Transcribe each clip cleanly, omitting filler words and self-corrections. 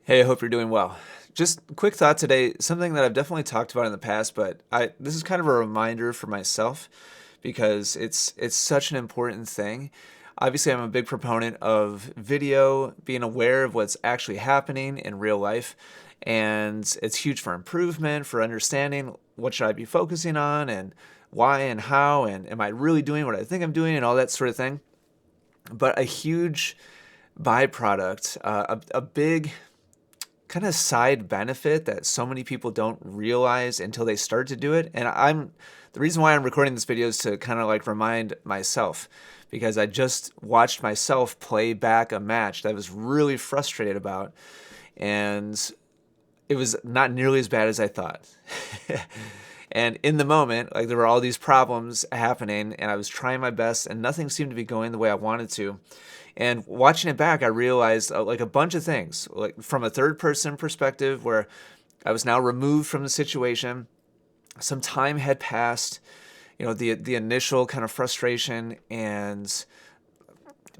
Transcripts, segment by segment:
Hey, I hope you're doing well. Just a quick thought today, something that I've definitely talked about in the past, but this is kind of a reminder for myself because it's such an important thing. Obviously, I'm a big proponent of video, being aware of what's actually happening in real life, and it's huge for improvement, for understanding what should I be focusing on and why and how and am I really doing what I think I'm doing and all that sort of thing. But a huge byproduct, a big kind of side benefit that so many people don't realize until they start to do it. And the reason why I'm recording this video is to kind of like remind myself because I just watched myself play back a match that I was really frustrated about, and it was not nearly as bad as I thought. And in the moment, like there were all these problems happening, and I was trying my best, and nothing seemed to be going the way I wanted to. And watching it back, I realized like a bunch of things, like from a third person perspective, where I was now removed from the situation. Some time had passed, the initial kind of frustration and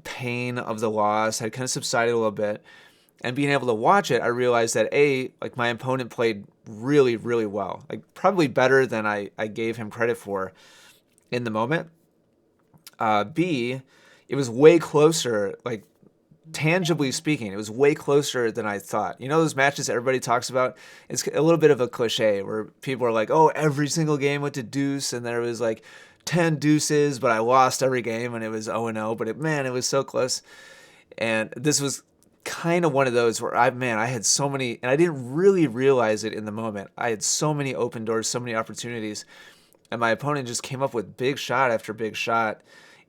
pain of the loss had kind of subsided a little bit. And being able to watch it, I realized that like my opponent played really, really well, like probably better than I gave him credit for in the moment. B, it was way closer, like tangibly speaking, it was way closer than I thought. You know those matches everybody talks about? It's a little bit of a cliche where people are like, "Oh, every single game went to deuce, and there was like 10 deuces, but I lost every game, and it was 0-0." But man, it was so close. And this was kind of one of those where I had so many, and I didn't really realize it in the moment. I had so many open doors, so many opportunities, and my opponent just came up with big shot after big shot.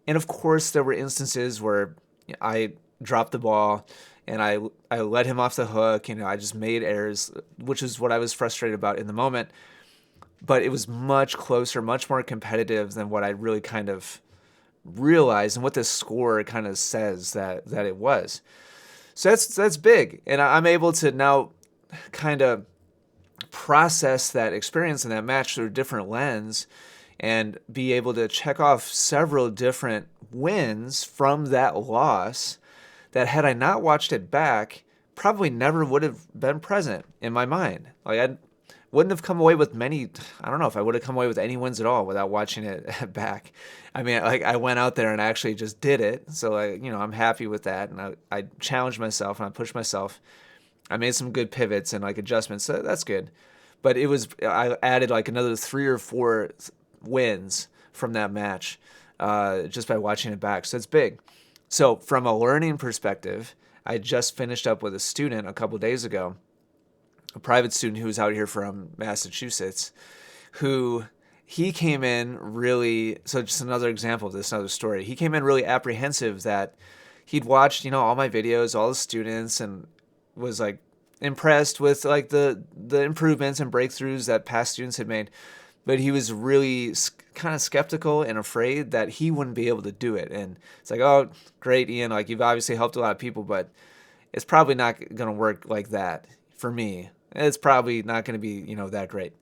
And of course, there were instances where I dropped the ball and I let him off the hook. I just made errors, which is what I was frustrated about in the moment. But it was much closer, much more competitive than what I really kind of realized and what the score kind of says that it was. So that's big, and I'm able to now kind of process that experience and that match through a different lens and be able to check off several different wins from that loss that had I not watched it back, probably never would have been present in my mind. Like I wouldn't have come away with many. I don't know if I would have come away with any wins at all without watching it back. I mean, like I went out there and actually just did it. So like, I'm happy with that. And I challenged myself and I pushed myself. I made some good pivots and like adjustments. So that's good. But I added like another 3 or 4 wins from that match just by watching it back. So it's big. So from a learning perspective, I just finished up with a student a couple days ago, a private student who was out here from Massachusetts, who he came in really, so just another example of this, another story. He came in really apprehensive that he'd watched, all my videos, all the students, and was like impressed with like the improvements and breakthroughs that past students had made, but he was really kind of skeptical and afraid that he wouldn't be able to do it. And it's like, oh, great, Ian, like you've obviously helped a lot of people, but it's probably not going to work like that for me. It's probably not going to be, that great.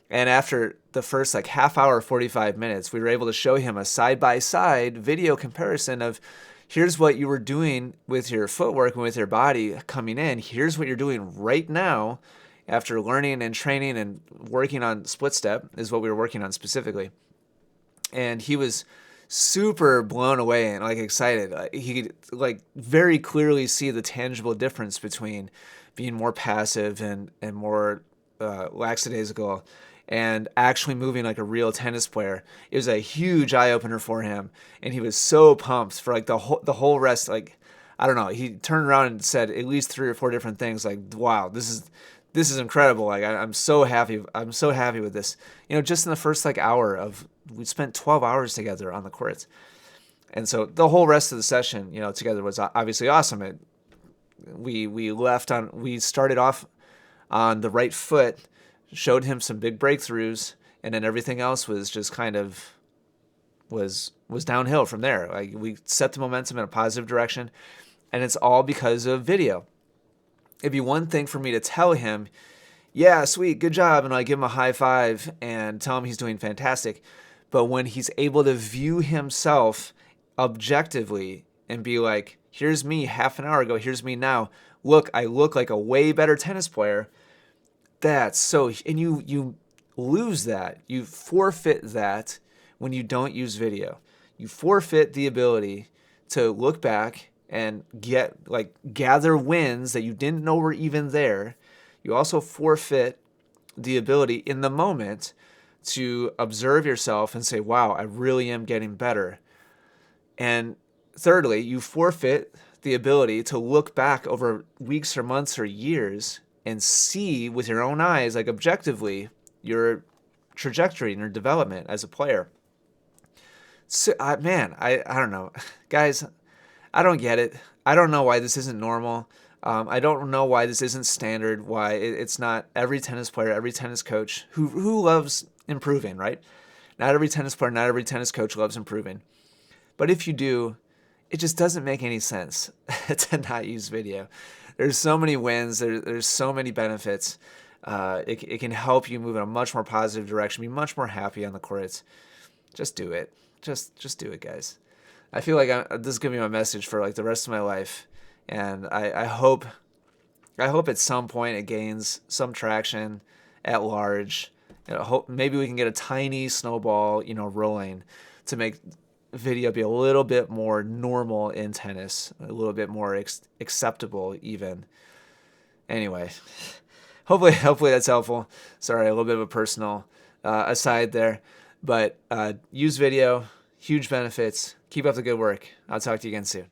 And after the first like half hour, 45 minutes, we were able to show him a side by side video comparison of here's what you were doing with your footwork and with your body coming in. Here's what you're doing right now after learning and training and working on split step, is what we were working on specifically. And he was super blown away and like excited. He could like very clearly see the tangible difference between being more passive and more lackadaisical and actually moving like a real tennis player. It was a huge eye opener for him, and he was so pumped for like the whole rest. Like I don't know, he turned around and said at least 3 or 4 different things. Like, wow, this is incredible. Like I'm so happy. I'm so happy with this. Just in the first like hour of we spent 12 hours together on the courts, and so the whole rest of the session, together was obviously awesome. We started off on the right foot, showed him some big breakthroughs, and then everything else was just kind of was downhill from there. Like we set the momentum in a positive direction, and it's all because of video. It'd be one thing for me to tell him, yeah, sweet, good job, and I give him a high five and tell him he's doing fantastic. But when he's able to view himself objectively and be like, here's me half an hour ago, here's me now, look, I look like a way better tennis player. That's so, and you lose that. You forfeit that when you don't use video. You forfeit the ability to look back and gather wins that you didn't know were even there. You also forfeit the ability in the moment to observe yourself and say, wow, I really am getting better. And thirdly, you forfeit the ability to look back over weeks or months or years and see with your own eyes, like objectively, your trajectory and your development as a player. So, man, I don't know. Guys, I don't get it. I don't know why this isn't normal. I don't know why this isn't standard, why it's not every tennis player, every tennis coach who loves improving, right? Not every tennis player, not every tennis coach loves improving. But if you do, it just doesn't make any sense to not use video. There's so many wins. There's so many benefits. It can help you move in a much more positive direction, be much more happy on the courts. Just do it. Just do it, guys. I feel like this is gonna be my message for like the rest of my life, and I hope at some point it gains some traction at large. Hope maybe we can get a tiny snowball, rolling to make video be a little bit more normal in tennis, a little bit more acceptable even. Anyway, hopefully that's helpful. Sorry, a little bit of a personal aside there, but use video, huge benefits. Keep up the good work. I'll talk to you again soon.